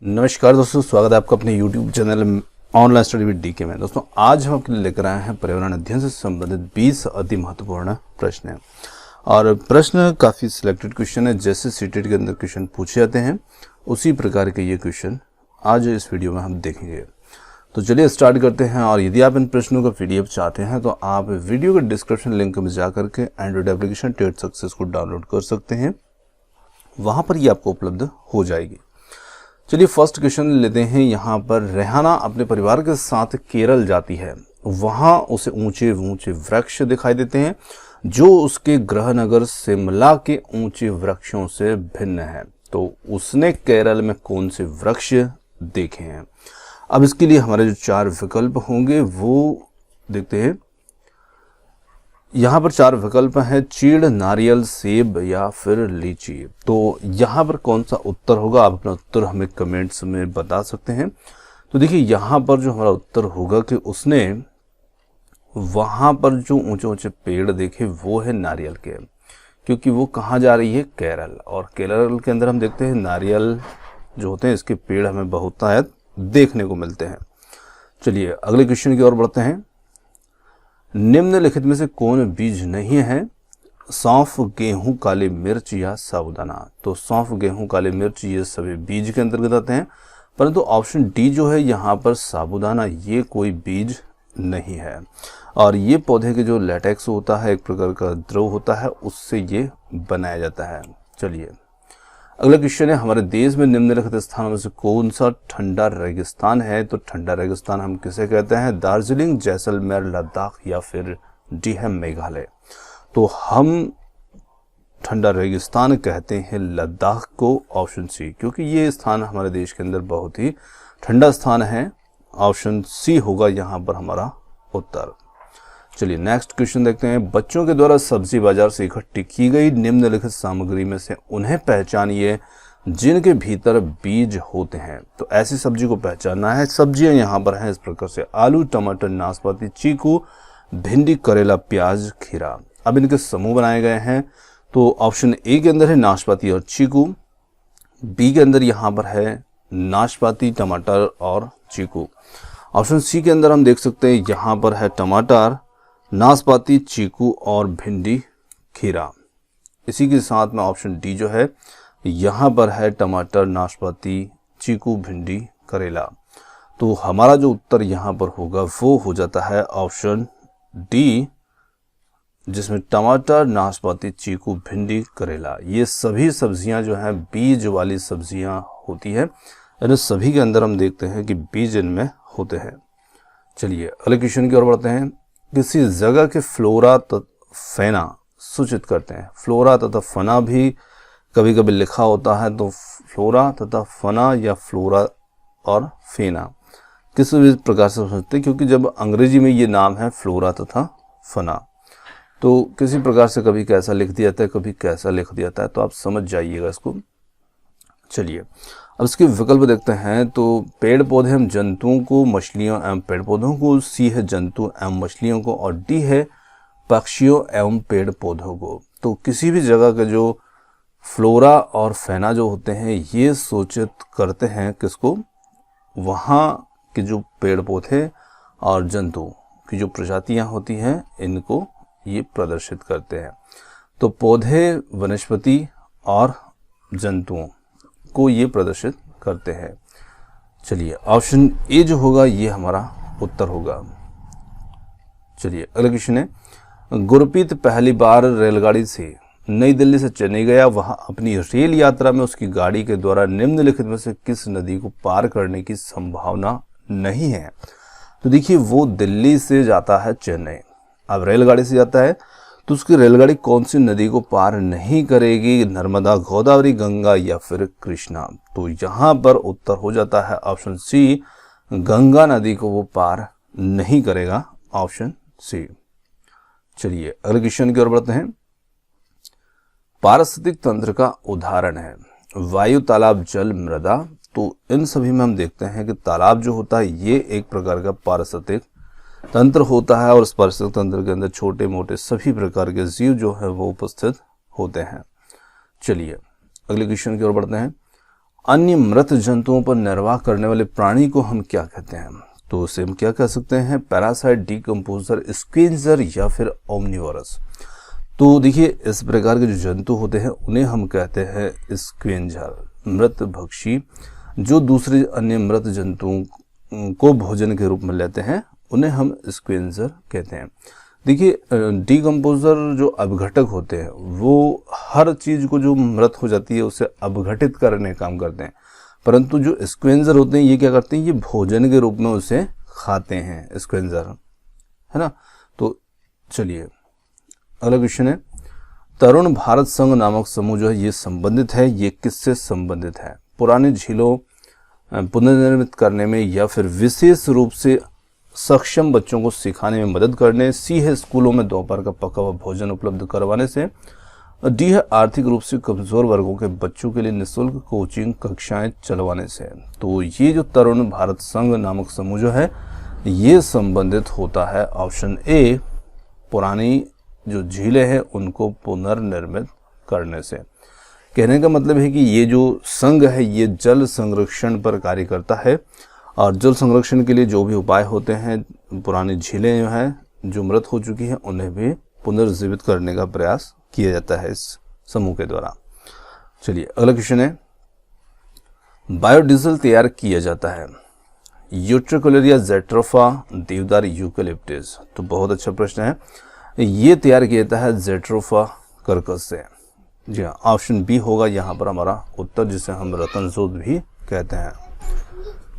नमस्कार दोस्तों, स्वागत है आपका अपने YouTube channel online study with DK में। दोस्तों आज हम आपके लिए लेकर आए हैं पर्यावरण अध्ययन से संबंधित 20 अति महत्वपूर्ण प्रश्न हैं और प्रश्न काफ़ी सिलेक्टेड क्वेश्चन है। जैसे सीटेट के अंदर क्वेश्चन पूछे जाते हैं उसी प्रकार के ये क्वेश्चन आज इस वीडियो में हम देखेंगे। तो चलिए स्टार्ट करते हैं। और यदि आप इन प्रश्नों का PDF चाहते हैं तो आप वीडियो के डिस्क्रिप्शन लिंक में जा करके एंड्रॉइड एप्लीकेशन टेट सक्सेस को डाउनलोड कर सकते हैं, वहाँ पर ये आपको उपलब्ध हो जाएगी। चलिए फर्स्ट क्वेश्चन लेते हैं। यहाँ पर रेहाना अपने परिवार के साथ केरल जाती है। वहाँ उसे ऊंचे ऊंचे वृक्ष दिखाई देते हैं जो उसके गृह नगर शिमला के ऊंचे वृक्षों से भिन्न है। तो उसने केरल में कौन से वृक्ष देखे हैं? अब इसके लिए हमारे जो 4 विकल्प होंगे वो देखते हैं। यहाँ पर 4 विकल्प हैं: चीड़, नारियल, सेब या फिर लीची। तो यहाँ पर कौन सा उत्तर होगा? आप अपना उत्तर हमें कमेंट्स में बता सकते हैं। तो देखिए यहाँ पर जो हमारा उत्तर होगा कि उसने वहाँ पर जो ऊंचे ऊंचे पेड़ देखे वो है नारियल के, क्योंकि वो कहाँ जा रही है? केरल। और केरल के अंदर हम देखते हैं नारियल जो होते हैं इसके पेड़ हमें बहुतायत देखने को मिलते हैं। चलिए अगले क्वेश्चन की ओर बढ़ते हैं। निम्नलिखित में से कौन बीज नहीं है? सौंफ, गेहूं, काली मिर्च या साबूदाना। तो सौंफ, गेहूं, काली मिर्च ये सभी बीज के अंतर्गत आते हैं, परंतु ऑप्शन डी जो है यहाँ पर साबूदाना, ये कोई बीज नहीं है। और ये पौधे के जो लेटेक्स होता है, एक प्रकार का द्रव होता है, उससे ये बनाया जाता है। चलिए अगला क्वेश्चन है। हमारे देश में निम्नलिखित स्थानों में से कौन सा ठंडा रेगिस्तान है? तो ठंडा रेगिस्तान हम किसे कहते हैं? दार्जिलिंग, जैसलमेर, लद्दाख या फिर डी है मेघालय। तो हम ठंडा रेगिस्तान कहते हैं लद्दाख को, ऑप्शन सी, क्योंकि ये स्थान हमारे देश के अंदर बहुत ही ठंडा स्थान है। ऑप्शन सी होगा यहाँ पर हमारा उत्तर। चलिए नेक्स्ट क्वेश्चन देखते हैं। बच्चों के द्वारा सब्जी बाजार से इकट्ठी की गई निम्नलिखित सामग्री में से उन्हें पहचानिए जिनके भीतर बीज होते हैं। तो ऐसी सब्जी को पहचानना है। सब्जियां यहाँ पर हैं इस प्रकार से: आलू, टमाटर, नाशपाती, चीकू, भिंडी, करेला, प्याज, खीरा। अब इनके समूह बनाए गए हैं। तो ऑप्शन ए के अंदर है नाशपाती और चीकू, बी के अंदर यहाँ पर है नाशपाती, टमाटर और चीकू। ऑप्शन सी के अंदर हम देख सकते हैं यहाँ पर है टमाटर, नाशपाती, चीकू और भिंडी, खीरा। इसी के साथ में ऑप्शन डी जो है यहाँ पर है टमाटर, नाशपाती, चीकू, भिंडी, करेला। तो हमारा जो उत्तर यहाँ पर होगा वो हो जाता है ऑप्शन डी, जिसमें टमाटर, नाशपाती, चीकू, भिंडी, करेला ये सभी सब्जियां जो हैं बीज वाली सब्जियां होती है। इन सभी के अंदर हम देखते हैं कि बीज इनमें होते हैं। चलिए अगले क्वेश्चन की ओर बढ़ते हैं। किसी जगह के फ्लोरा तथा फेना सूचित करते हैं। फ्लोरा तथा फना भी कभी कभी लिखा होता है, तो फ्लोरा तथा फना या फ्लोरा और फेना किसी भी प्रकार से समझते हैं, क्योंकि जब अंग्रेजी में ये नाम है फ्लोरा तथा फना, तो किसी प्रकार से कभी कैसा लिख दिया जाता है, कभी कैसा लिख दिया जाता है, तो आप समझ जाइएगा इसको। चलिए अब इसके विकल्प देखते हैं। तो पेड़ पौधे एवं जंतुओं को, मछलियों एवं पेड़ पौधों को, सी है जंतु एवं मछलियों को और डी है पक्षियों एवं पेड़ पौधों को। तो किसी भी जगह के जो फ्लोरा और फेना जो होते हैं ये सूचित करते हैं किसको? वहाँ के जो पेड़ पौधे और जंतु की जो प्रजातियाँ होती हैं इनको ये प्रदर्शित करते हैं। तो पौधे, वनस्पति और जंतुओं को ये प्रदर्शित करते हैं। चलिए ऑप्शन ए जो होगा ये हमारा उत्तर होगा। चलिए अगला क्वेश्चन है। गुरप्रीत पहली बार रेलगाड़ी से नई दिल्ली से चेन्नई गया। वहां अपनी रेल यात्रा में उसकी गाड़ी के द्वारा निम्नलिखित में से किस नदी को पार करने की संभावना नहीं है? तो देखिए वो दिल्ली से जाता है चेन्नई, अब रेलगाड़ी से जाता है, तो उसकी रेलगाड़ी कौन सी नदी को पार नहीं करेगी? नर्मदा, गोदावरी, गंगा या फिर कृष्णा। तो यहाँ पर उत्तर हो जाता है ऑप्शन सी, गंगा नदी को वो पार नहीं करेगा, ऑप्शन सी। चलिए अगले क्वेश्चन की ओर बढ़ते हैं। पारिस्थितिक तंत्र का उदाहरण है वायु, तालाब, जल, मृदा। तो इन सभी में हम देखते हैं कि तालाब जो होता है ये एक प्रकार का पारिस्थितिक तंत्र होता है और इस पारिस्थितिक तंत्र के अंदर छोटे मोटे सभी प्रकार के जीव जो है वो उपस्थित होते हैं। चलिए अगले क्वेश्चन की ओर बढ़ते हैं। अन्य मृत जंतुओं पर निर्वाह करने वाले प्राणी को हम क्या कहते हैं? तो उसे हम क्या कह सकते हैं? पैरासाइट, डीकम्पोजर, स्क्वेंजर या फिर ओमनिवोरस। तो देखिए, इस प्रकार के जो जंतु होते हैं उन्हें हम कहते हैं स्क्वेंजर, मृत भक्षी, जो दूसरे अन्य मृत जंतुओं को भोजन के रूप में लेते हैं, उन्हें हम स्क्वेंजर कहते हैं। देखिए, डीकम्पोजर जो अपघटक होते हैं वो हर चीज़ को जो मृत हो जाती है उसे अपघटित करने का काम करते हैं, परंतु जो स्क्वेंजर होते हैं ये क्या करते हैं? ये भोजन के रूप में उसे खाते हैं, स्क्वेंजर, है ना। तो चलिए अगला क्वेश्चन है, तरुण भारत संघ नामक समूह जो है ये संबंधित है, ये किससे संबंधित है? पुरानी झीलों पुनर्निर्मित करने में या फिर विशेष रूप से सक्षम बच्चों को सिखाने में मदद करने, सी है स्कूलों में दोपहर का पका हुआ भोजन उपलब्ध करवाने से, डी है आर्थिक रूप से कमजोर वर्गों के बच्चों के लिए निःशुल्क कोचिंग कक्षाएं चलवाने से। तो ये जो तरुण भारत संघ नामक समूह जो है ये संबंधित होता है ऑप्शन ए, पुरानी जो झीलें हैं उनको पुनर्निर्मित करने से। कहने का मतलब है कि ये जो संघ है ये जल संरक्षण पर कार्य करता है और जल संरक्षण के लिए जो भी उपाय होते हैं, पुरानी झीलें जो हैं जो मृत हो चुकी हैं उन्हें भी पुनर्जीवित करने का प्रयास किया जाता है इस समूह के द्वारा। चलिए अगला क्वेश्चन है, बायोडीजल तैयार किया जाता है, यूट्रिकुलरिया, जेट्रोफा, देवदार, यूकेलिप्टस। तो बहुत अच्छा प्रश्न है, ये तैयार किया जाता है जेट्रोफा कर्कस से। जी हाँ, ऑप्शन बी होगा यहाँ पर हमारा उत्तर, जिसे हम रतन जोत भी कहते हैं।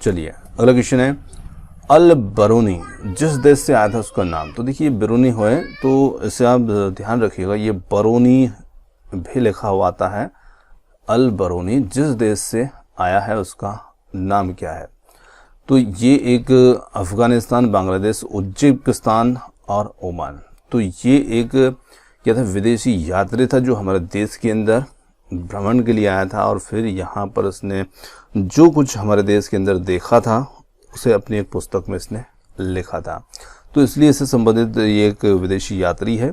चलिए अगला क्वेश्चन है, अल बरूनी जिस देश से आया था उसका नाम। तो देखिए बरूनी होए तो इसे आप ध्यान रखिएगा, ये बरूनी भी लिखा हुआ आता है। अल बरूनी जिस देश से आया है उसका नाम क्या है? तो ये एक अफगानिस्तान, बांग्लादेश, उज्बेकिस्तान और ओमान। तो ये एक क्या था, विदेशी यात्री था जो हमारे देश के अंदर भ्रमण के लिए आया था और फिर यहाँ पर इसने जो कुछ हमारे देश के अंदर देखा था उसे अपनी एक पुस्तक में इसने लिखा था। तो इसलिए इससे संबंधित ये एक विदेशी यात्री है,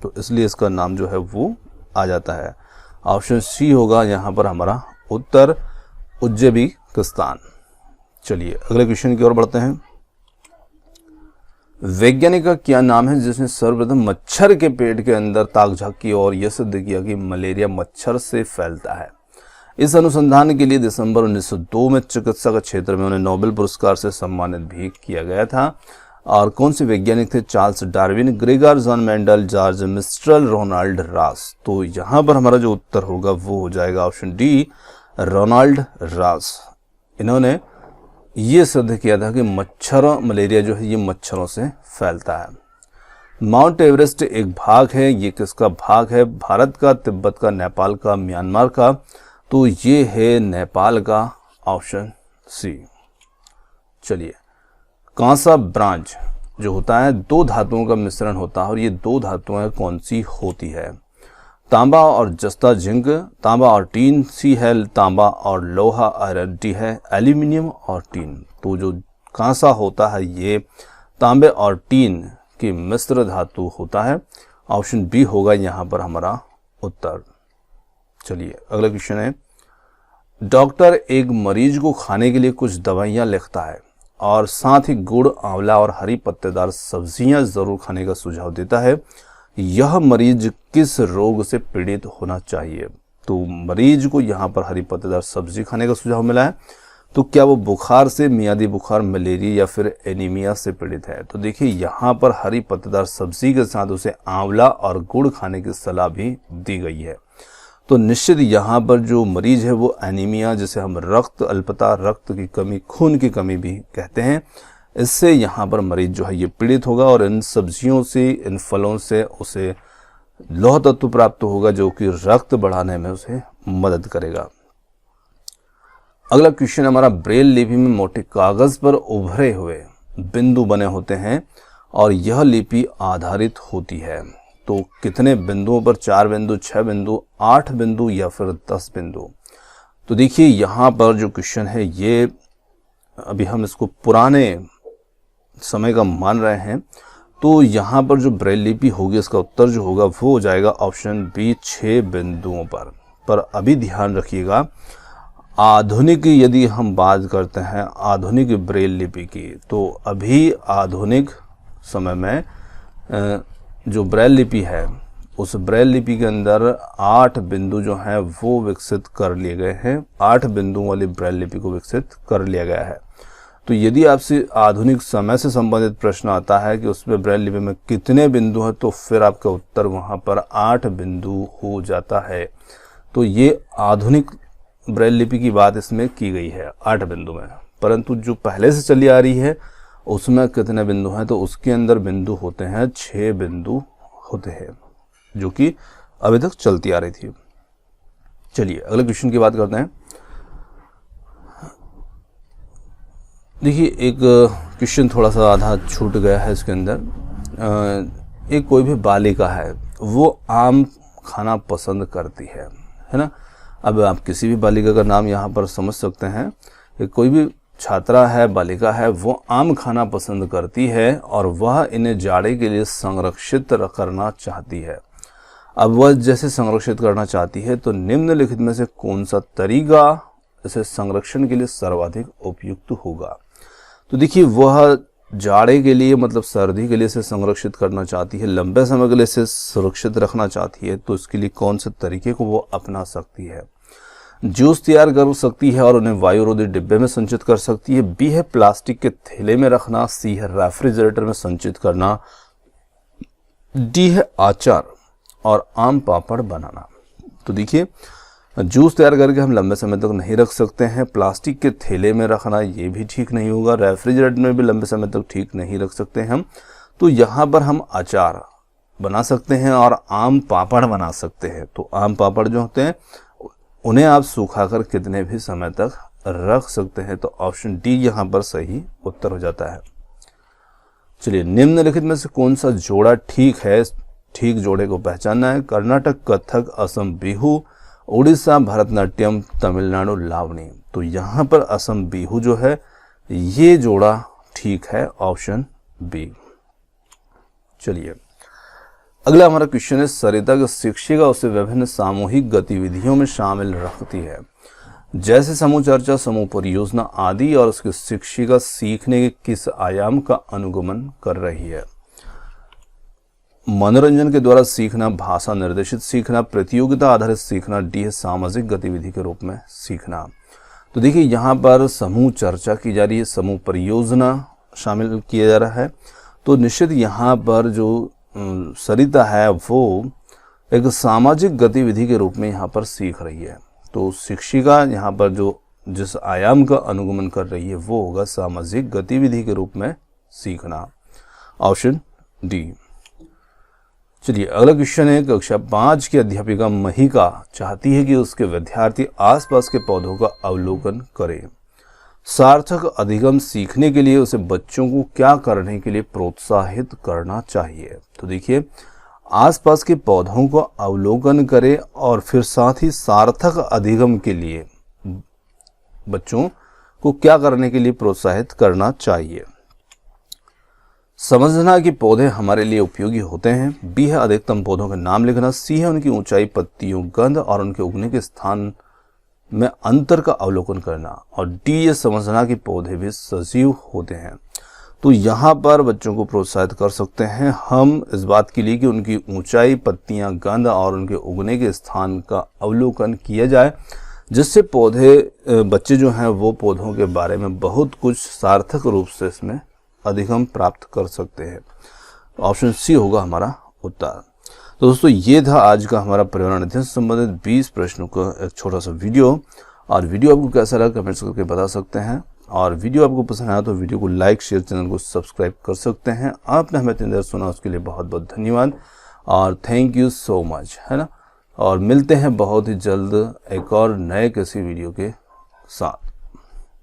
तो इसलिए इसका नाम जो है वो आ जाता है। ऑप्शन सी होगा यहाँ पर हमारा उत्तर, उज्बेकिस्तान। चलिए अगले क्वेश्चन की ओर बढ़ते हैं, वैज्ञानिक का क्या नाम है जिसने सर्वप्रथम मच्छर के पेट के अंदर ताक झांक की और यह सिद्ध किया कि मलेरिया मच्छर से फैलता है? इस अनुसंधान के लिए दिसंबर 1902 में चिकित्सा के क्षेत्र में उन्हें नोबेल पुरस्कार से सम्मानित भी किया गया था। और कौन से वैज्ञानिक थे? Charles Darwin, Gregor John Mendel, George Mistral, Ronald Ross. तो यहाँ पर हमारा जो उत्तर होगा वो हो जाएगा ऑप्शन डी, रोनाल्ड रास। इन्होंने ये सिद्ध किया था कि मलेरिया जो है ये मच्छरों से फैलता है। माउंट एवरेस्ट एक भाग है, ये किसका भाग है? भारत का, तिब्बत का, नेपाल का, म्यांमार का। तो ये है नेपाल का, ऑप्शन सी। चलिए, कांसा ब्रांज जो होता है दो धातुओं का मिश्रण होता है और ये दो धातुएं कौन सी होती है? तांबा और जस्ता जिंक, तांबा और टीन, सी है तांबा और लोहा, आयरन, डी है एल्यूमिनियम और टीन। तो जो कांसा होता है ये तांबे और टीन की मिश्र धातु होता है। ऑप्शन बी होगा यहाँ पर हमारा उत्तर। चलिए अगला क्वेश्चन है, डॉक्टर एक मरीज को खाने के लिए कुछ दवाइयाँ लिखता है और साथ ही गुड़, आंवला और हरी पत्तेदार सब्जियां जरूर खाने का सुझाव देता है। यह मरीज किस रोग से पीड़ित होना चाहिए? तो मरीज को यहाँ पर हरी पत्तेदार सब्जी खाने का सुझाव मिला है, तो क्या वो बुखार से, मियादी बुखार, मलेरिया या फिर एनीमिया से पीड़ित है? तो देखिए यहाँ पर हरी पत्तेदार सब्जी के साथ उसे आंवला और गुड़ खाने की सलाह भी दी गई है। तो निश्चित यहाँ पर जो मरीज है वो एनीमिया, जिसे हम रक्त अल्पता, रक्त की कमी, खून की कमी भी कहते हैं, इससे यहाँ पर मरीज जो है ये पीड़ित होगा और इन सब्जियों से, इन फलों से उसे लौह तत्व प्राप्त होगा जो कि रक्त बढ़ाने में उसे मदद करेगा। अगला क्वेश्चन हमारा, ब्रेल लिपि में मोटे कागज पर उभरे हुए बिंदु बने होते हैं और यह लिपि आधारित होती है। तो कितने बिंदुओं पर? 4 बिंदु, 6 बिंदु, 8 बिंदु या फिर 10 बिंदु? तो देखिए यहाँ पर जो क्वेश्चन है ये अभी हम इसको पुराने समय का मान रहे हैं, तो यहाँ पर जो ब्रेल लिपि होगी इसका उत्तर जो होगा वो हो जाएगा ऑप्शन बी, 6 बिंदुओं पर। अभी ध्यान रखिएगा, आधुनिक यदि हम बात करते हैं आधुनिक ब्रेल लिपि की, तो अभी आधुनिक समय में जो ब्रेल लिपि है उस ब्रेल लिपि के अंदर 8 बिंदु जो हैं वो विकसित कर लिए गए हैं। 8 बिंदुओं वाली ब्रेल लिपि को विकसित कर लिया गया है। तो यदि आपसे आधुनिक समय से संबंधित प्रश्न आता है कि उसमें ब्रेल लिपि में कितने बिंदु हैं, तो फिर आपका उत्तर वहाँ पर 8 बिंदु हो जाता है। तो ये आधुनिक ब्रेल लिपि की बात इसमें की गई है 8 बिंदु में। परंतु जो पहले से चली आ रही है उसमें कितने बिंदु हैं, तो उसके अंदर बिंदु होते हैं 6 बिंदु होते हैं, जो कि अभी तक चलती आ रही थी। चलिए अगले क्वेश्चन की बात करते हैं। देखिए एक क्वेश्चन थोड़ा सा आधा छूट गया है इसके अंदर। एक कोई भी बालिका है वो आम खाना पसंद करती है ना। अब आप किसी भी बालिका का नाम यहाँ पर समझ सकते हैं। एक कोई भी छात्रा है, बालिका है, वो आम खाना पसंद करती है और वह इन्हें जाड़े के लिए संरक्षित करना चाहती है। अब वह जैसे संरक्षित करना चाहती है तो निम्नलिखित में से कौन सा तरीका इसे संरक्षण के लिए सर्वाधिक उपयुक्त होगा। तो देखिए वह जाड़े के लिए मतलब सर्दी के लिए इसे संरक्षित करना चाहती है, लंबे समय के लिए इसे सुरक्षित रखना चाहती है, तो इसके लिए कौन से तरीके को वो अपना सकती है। जूस तैयार कर सकती है और उन्हें वायुरोधी डिब्बे में संचित कर सकती है। बी है प्लास्टिक के थैले में रखना। सी है रेफ्रिजरेटर में संचित करना। डी है अचार और आम पापड़ बनाना। तो देखिए जूस तैयार करके हम लंबे समय तक नहीं रख सकते हैं। प्लास्टिक के थैले में रखना ये भी ठीक नहीं होगा। रेफ्रिजरेटर में भी लंबे समय तक ठीक नहीं रख सकते हम। तो यहाँ पर हम अचार बना सकते हैं और आम पापड़ बना सकते हैं। तो आम पापड़ जो होते हैं उन्हें आप सुखाकर कितने भी समय तक रख सकते हैं। तो ऑप्शन डी यहाँ पर सही उत्तर हो जाता है। चलिए निम्नलिखित में से कौन सा जोड़ा ठीक है। ठीक जोड़े को पहचानना है। कर्नाटक कथक, असम बिहू, उड़ीसा भरतनाट्यम, तमिलनाडु लावणी। तो यहाँ पर असम बिहू जो है ये जोड़ा ठीक है, ऑप्शन बी। चलिए अगला हमारा क्वेश्चन है सरिता की शिक्षिका उसे विभिन्न सामूहिक गतिविधियों में शामिल रखती है, जैसे समूह चर्चा, समूह परियोजना आदि, और उसकी शिक्षिका सीखने के किस आयाम का अनुगमन कर रही है। मनोरंजन के द्वारा सीखना, भाषा निर्देशित सीखना, प्रतियोगिता आधारित सीखना, डी है सामाजिक गतिविधि के रूप में सीखना। तो देखिए यहाँ पर समूह चर्चा की जा रही है, समूह परियोजना शामिल किया जा रहा है। तो निश्चित यहाँ पर जो सरिता है वो एक सामाजिक गतिविधि के रूप में यहाँ पर सीख रही है। तो शिक्षिका यहाँ पर जो जिस आयाम का अनुगमन कर रही है वो होगा सामाजिक गतिविधि के रूप में सीखना, ऑप्शन डी। चलिए अगला क्वेश्चन है कक्षा 5 की अध्यापिका महिका चाहती है कि उसके विद्यार्थी आसपास के पौधों का अवलोकन करें। सार्थक अधिगम सीखने के लिए उसे बच्चों को क्या करने के लिए प्रोत्साहित करना चाहिए। तो देखिए आसपास के पौधों को अवलोकन करें और फिर साथ ही सार्थक अधिगम के लिए बच्चों को क्या करने के लिए प्रोत्साहित करना चाहिए। समझना कि पौधे हमारे लिए उपयोगी होते हैं। बी है अधिकतम पौधों के नाम लिखना। सी है उनकी ऊंचाई, पत्तियों, गंध और उनके उगने के स्थान में अंतर का अवलोकन करना। और डी ये समझना कि पौधे भी सजीव होते हैं। तो यहाँ पर बच्चों को प्रोत्साहित कर सकते हैं हम इस बात के लिए कि उनकी ऊंचाई, पत्तियां, गंध और उनके उगने के स्थान का अवलोकन किया जाए, जिससे बच्चे जो हैं वो पौधों के बारे में बहुत कुछ सार्थक रूप से इसमें अधिगम प्राप्त कर सकते हैं। ऑप्शन सी होगा हमारा उत्तर। तो दोस्तों ये था आज का हमारा पर्यावरण अध्ययन से संबंधित 20 प्रश्नों का एक छोटा सा वीडियो। और वीडियो आपको कैसा लगा कमेंट्स करके बता सकते हैं। और वीडियो आपको पसंद आया तो वीडियो को लाइक, शेयर, चैनल को सब्सक्राइब कर सकते हैं। आपने हमें इतनी देर सुना उसके लिए बहुत बहुत धन्यवाद और थैंक यू सो मच, है ना। और मिलते हैं बहुत ही जल्द एक और नए किसी वीडियो के साथ।